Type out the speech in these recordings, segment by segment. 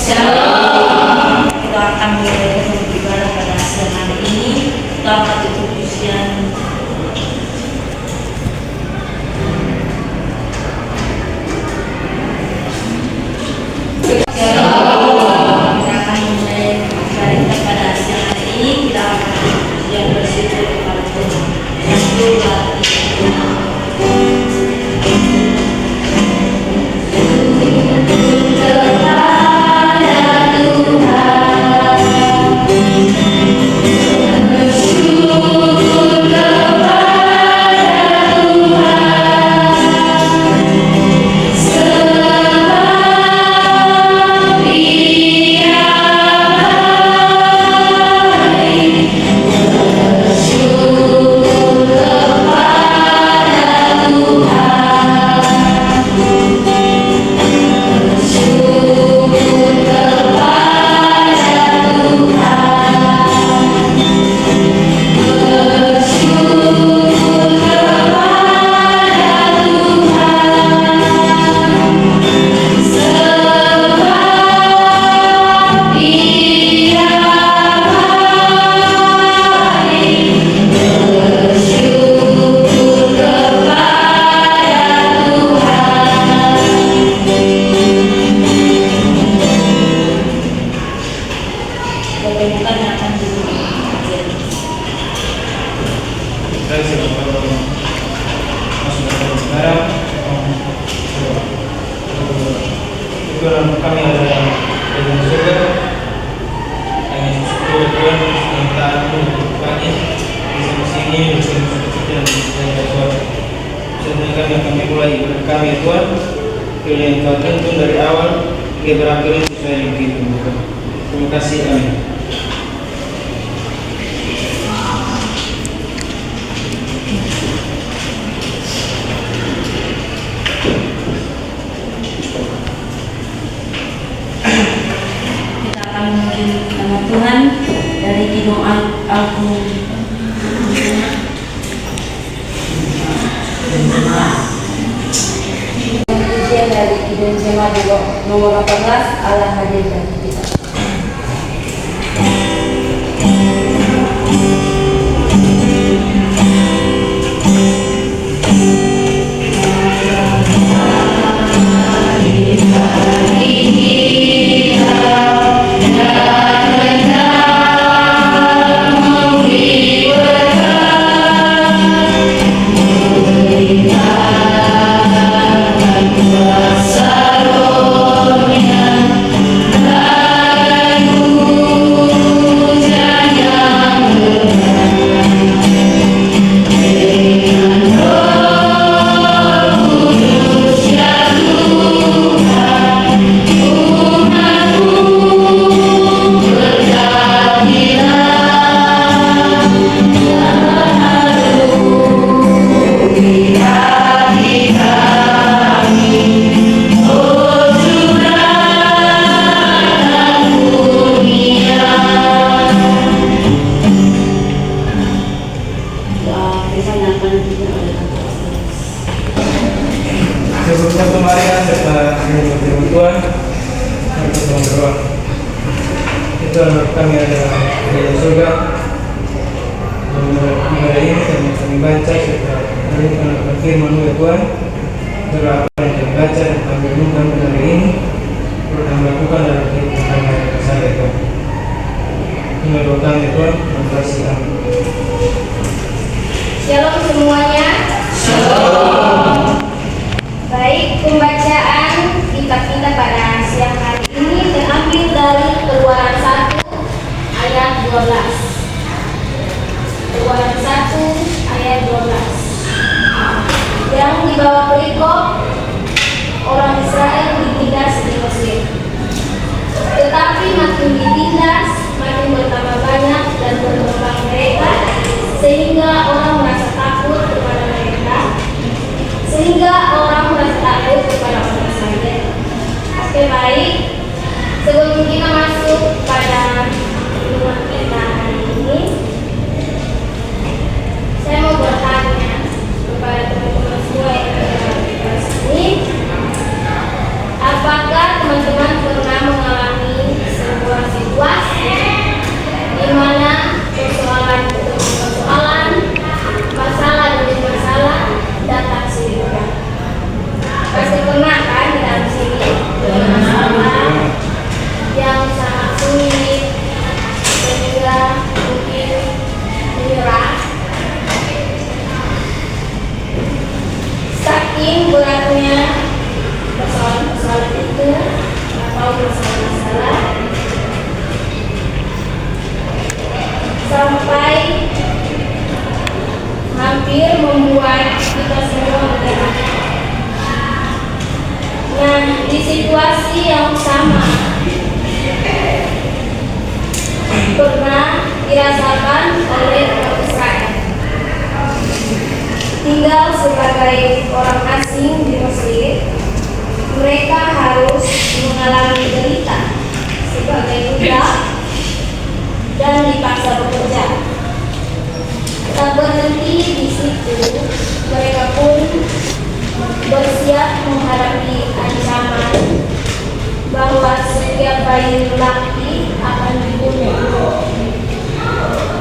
Shalom. Kita akan mulai beribadah pada siang hari ini. Kita akan tutup ujian kami adalah dalam surga. Kami bersyukur Tuhan yang telah menunjukkannya di sini bersama kita dan Tuhan. Sebenarnya kami akan mulai ibadah kami Tuhan, pilih yang Kau tuntun dari awal hingga berakhir sesuai yang kita Tuhan. Terima kasih, amin. Nama Tuhan dari Kidung Al-Quran dari Kidung Jemaat nomor 18 Allah hadir bagi kita. Sebelumnya kemarin serta firman Tuhan kita berdoa. Itu kami ada dalam surga. Ibadah ini kami baca serta mendengarkan firman Tuhan. Doa apa yang kami baca dan kami renungkan pada hari ini perlu kami lakukan dalam kehidupan kami sehari-hari Tuhan. Ini doa kami Tuhan. Terima kasih, amin. Shalom semuanya. Shalom. Baik, pembacaan kitab kita pada siang hari ini terambil dari Keluaran 1 ayat 12. Keluaran 1 ayat 12. Yang dibawa perikop orang Israel ditindas di Mesir. masalah sampai hampir membuat kita semua menyerah. Nah, di situasi yang sama pernah dirasakan oleh umat Israel. Tinggal sebagai orang asing di Mesir, mereka harus mengalami derita sebagai budak dan dipaksa bekerja. Tak berhenti di situ, mereka pun bersiap menghadapi ancaman bahwa setiap bayi laki akan dibunuh.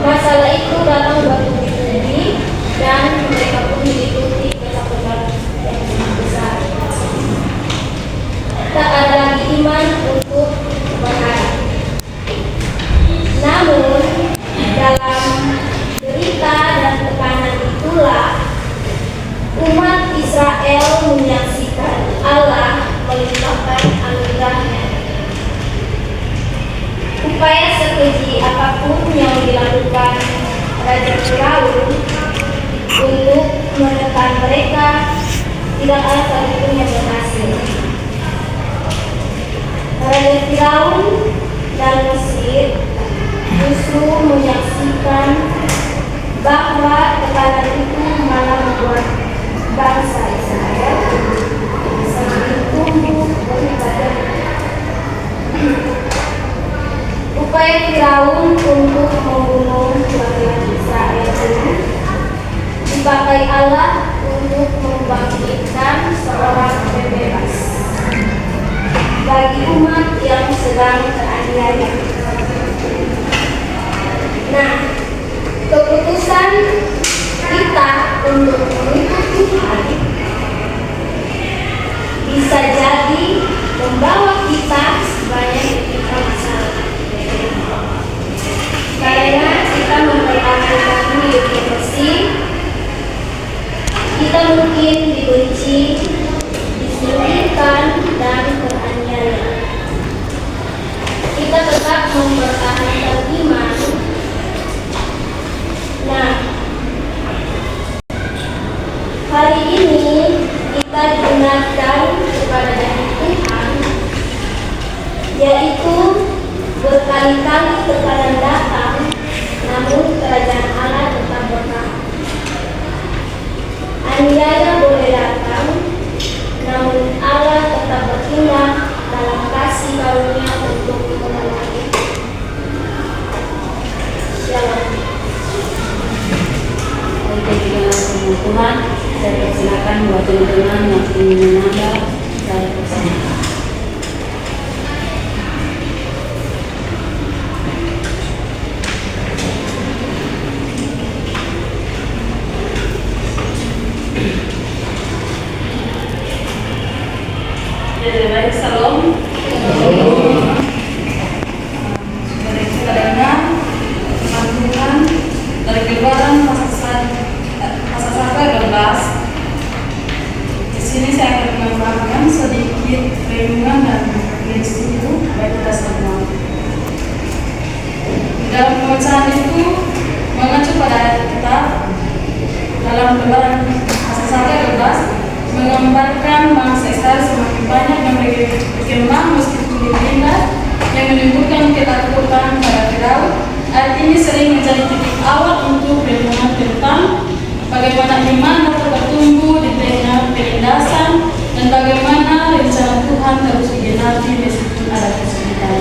Masalah itu datang bertubi-tubi dan mereka pun diikuti ketakutan yang sangat besar. Tak ada lagi iman untuk berharap. Namun dalam derita dan tekanan itulah umat Israel menyaksikan Allah melimpahkan anugerahnya. Upaya sekeji apapun yang dilakukan Raja Firaun untuk menekan mereka tidak ada satupun yang berhasil. Raja Firaun dan Mesir justru menyaksikan bahwa tekanan itu malah membuat bangsa Israel semakin tumbuh beribadah. Upaya Firaun untuk membunuh rakyat Israel ini dipakai Allah untuk membangkitkan seorang pembebas bagi umat yang sedang teraniaya. Nah, keputusan kita untuk mengikut Tuhan bisa jadi membawa kita banyak ketika masalah. Karena kita mempertahankan hidup yang bersih, kita mungkin dibenci, disingkirkan, dan teraniaya. Kita tetap mempertahankan iman. Nah, hari ini kita diingatkan kepada janji Tuhan, yaitu berkali-kali tekanan datang, namun kerajaan Allah tetap bertahan. Aniaya boleh datang, namun Allah tetap bertindak dalam kasih karunia untuk menolong. Shalom. Tuhan, saya persilakan buat teman-teman yang ingin menambah, saya persilakan. Baik, salam. Saudara-saudaranya, teman-teman dari Keluaran pasal 12. Di sini saya akan menambahkan sedikit renungan dan refleksi itu bagi kita semua. Dalam pembacaan itu mengacu pada ayat kita dalam Keluaran pasal 12 menggambarkan bangsa Israel semakin banyak yang berkembang meskipun ditindas yang menimbulkan ketakutan pada Firaun. Ayat ini sering menjadi titik awal untuk renungan tentang bagaimana iman dapat bertumbuh di tengah penindasan dan bagaimana rencana Tuhan terus digenapi meskipun ada kesulitan.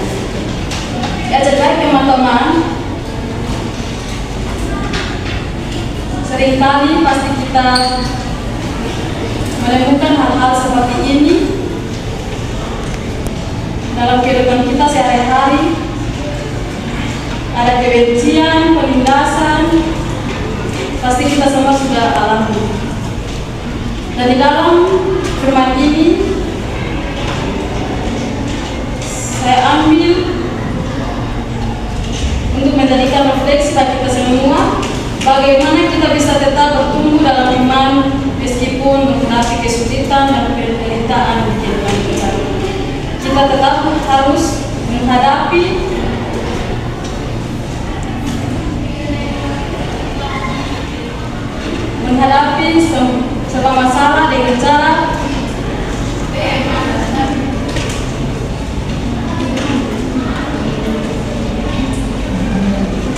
Ya, jadi teman-teman, seringkali pasti kita menemukan hal-hal seperti ini dalam kehidupan kita sehari-hari. Ada kebencian, penindasan, pasti kita semua sudah alami. Dan di dalam firman ini saya ambil untuk menjadikan refleksi bagi kita semua, bagaimana kita bisa tetap bertumbuh dalam iman meskipun menghadapi kesulitan dan penderitaan di kehidupan kita. Kita tetap harus menghadapi semua masalah dengan cara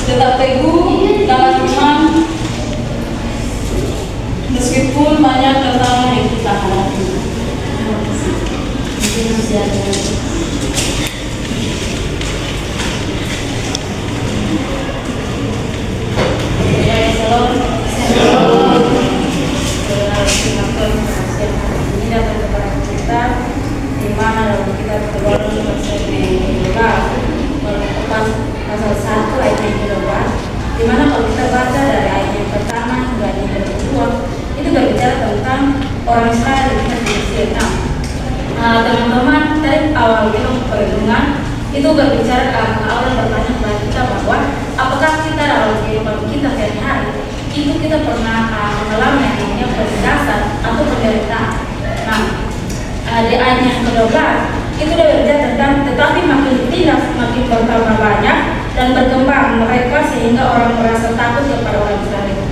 tetap teguh dalam iman meskipun banyak tantangan yang kita hadapi. Ini datang kepada kita di mana dalam kita berdoa pasal 1 ayat yang kedua, di mana kalau kita baca dari ayat yang pertama hingga ayat yang kedua itu berbicara tentang orang Israel yang kita di Mesir. Teman-teman, dari awal kita perhitungan itu berbicara Allah bertanya kepada kita bahwa apakah kita dalam kehidupan kita sehari-hari itu kita pernah mengalami yang namanya penindasan atau penderitaan. Di ayat yang ke-12 itu dia berbicara tentang tetapi makin ditindas makin bertambah banyak dan berkembang mereka sehingga orang merasa takut kepada orang Israel.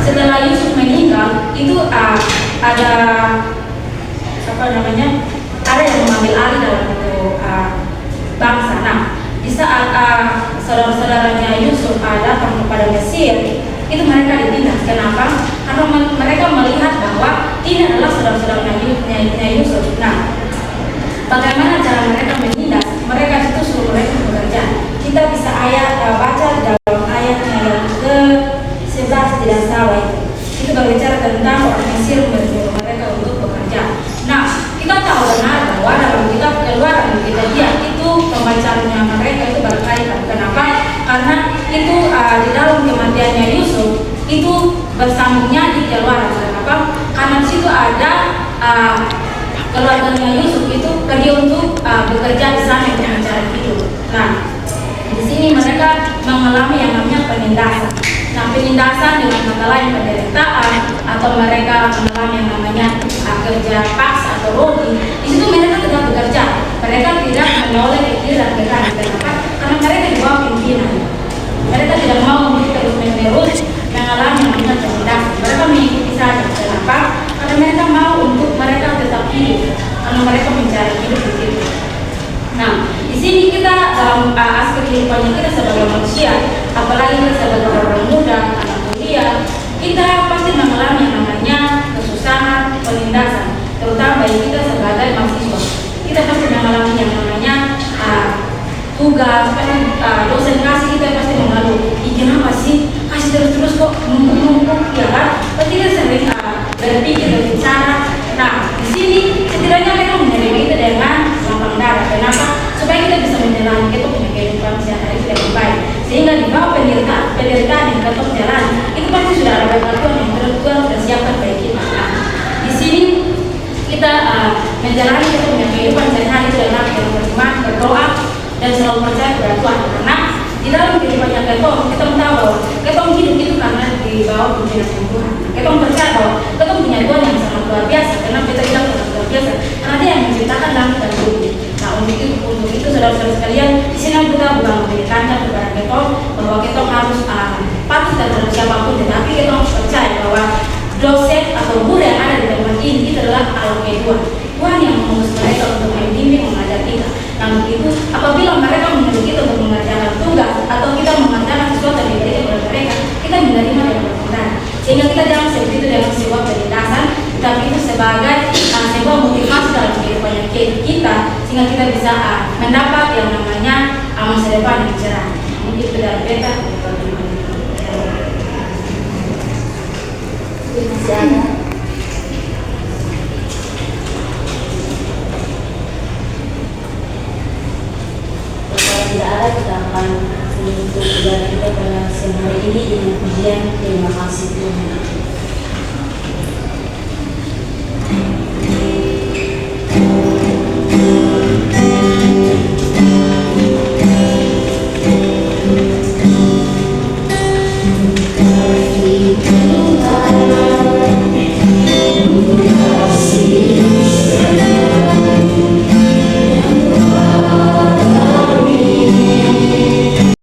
Setelah Yusuf meninggal itu ada ada yang mengambil alih dalam itu bangsa. Di saat saudara-saudaranya Yusuf datang kepada Mesir, itu mereka ditindas. Kenapa? Karena mereka melihat bahwa ini adalah saudara-saudaranya Yusuf. Bagaimana cara mereka menindas? Mereka itu suruh mereka bekerja. Kita bisa baca dalam ayatnya yang ke-11 tidak salah itu berbicara tentang orang Mesir menyuruh mereka untuk bekerja. Kita tahu benar bahwa dalam kitab Keluaran kita lihat itu pembacaannya mereka itu berkaitan. Kenapa? Karena itu di dalam kematiannya Yusuf itu bersambungnya di Keluaran. Kenapa? Karena di situ ada keluarganya Yusuf itu pergi untuk bekerja di sana untuk mencari hidup. Di sini mereka mengalami yang namanya penindasan. Penindasan dengan kata lain penderitaan atau mereka mengalami yang namanya kerja paksa atau roti. Di situ mereka tetap bekerja. Mereka tidak menolak kekiran mereka. Kenapa? Karena mereka di bawah pimpinan. Mereka tidak mau untuk terus menerus mengalami yang namanya penindasan. Mereka mengikuti saja. Kenapa? Karena mereka mau untuk mereka tetap hidup. Karena mereka mencari hidup di situ. Di sini kita dalam aspek kehidupannya kita sebagai manusia, apalagi kita sebagai orang muda, anak kuliah, kita pasti mengalami yang namanya kesusahan, penindasan, terutama bagi kita sebagai mahasiswa. Kita pasti mengalami yang namanya tugas, dosen kasih kita pasti mengeluh. Kenapa sih? Kasih terus-terus kok numpuk-numpuk, ya kan? Pasti kita sering berpikir, berbicara. Di sini setidaknya mereka menerima itu dengan lapang dada. Kenapa? Supaya kita bisa menjalani kita punya kehidupan sehari-hari itu dengan baik. Sehingga di bawah penderitaan yang kita jalani itu pasti sudah ada bantuan yang Tuhan sudah siapkan bagi kita. Di sini kita menjalani kita punya kehidupan sehari-hari itu dengan beriman, berdoa dan selalu percaya kepada Tuhan. Karena di dalam kehidupannya kita tahu bahwa kita hidup itu karena di bawah pimpinan Tuhan. Kita percaya bahwa kita punya Tuhan yang sangat luar biasa. Karena kita bilang sangat luar biasa karena Dia yang menciptakan langit dan bumi. Untuk itu saudara-saudara sekalian, di sini kita bukan memberikannya kepada kita bahwa kita harus patuh terhadap siapapun, tetapi kita harus percaya bahwa dosen atau guru yang ada di tempat ini itu adalah Allah Tuhan. Tuhan yang mengutus mereka untuk membimbing mengajar kita. Begitu apabila mereka menyuruh kita untuk mengerjakan tugas atau kita mengerjakan sesuatu yang diberikan kepada mereka, kita menerima dengan berkenan. Sehingga kita jangan seperti itu dengan sebuah penindasan, tapi itu sebagai sebuah motivasi dalam kehidupan kita, sehingga kita bisa mendapat yang namanya masa depan yang cerah. Mungkin itu dari beta. Masih ada. Kalau tidak ada, kita akan menutup kegiatan kita pada siang hari ini dengan pujian terima kasih Tuhan.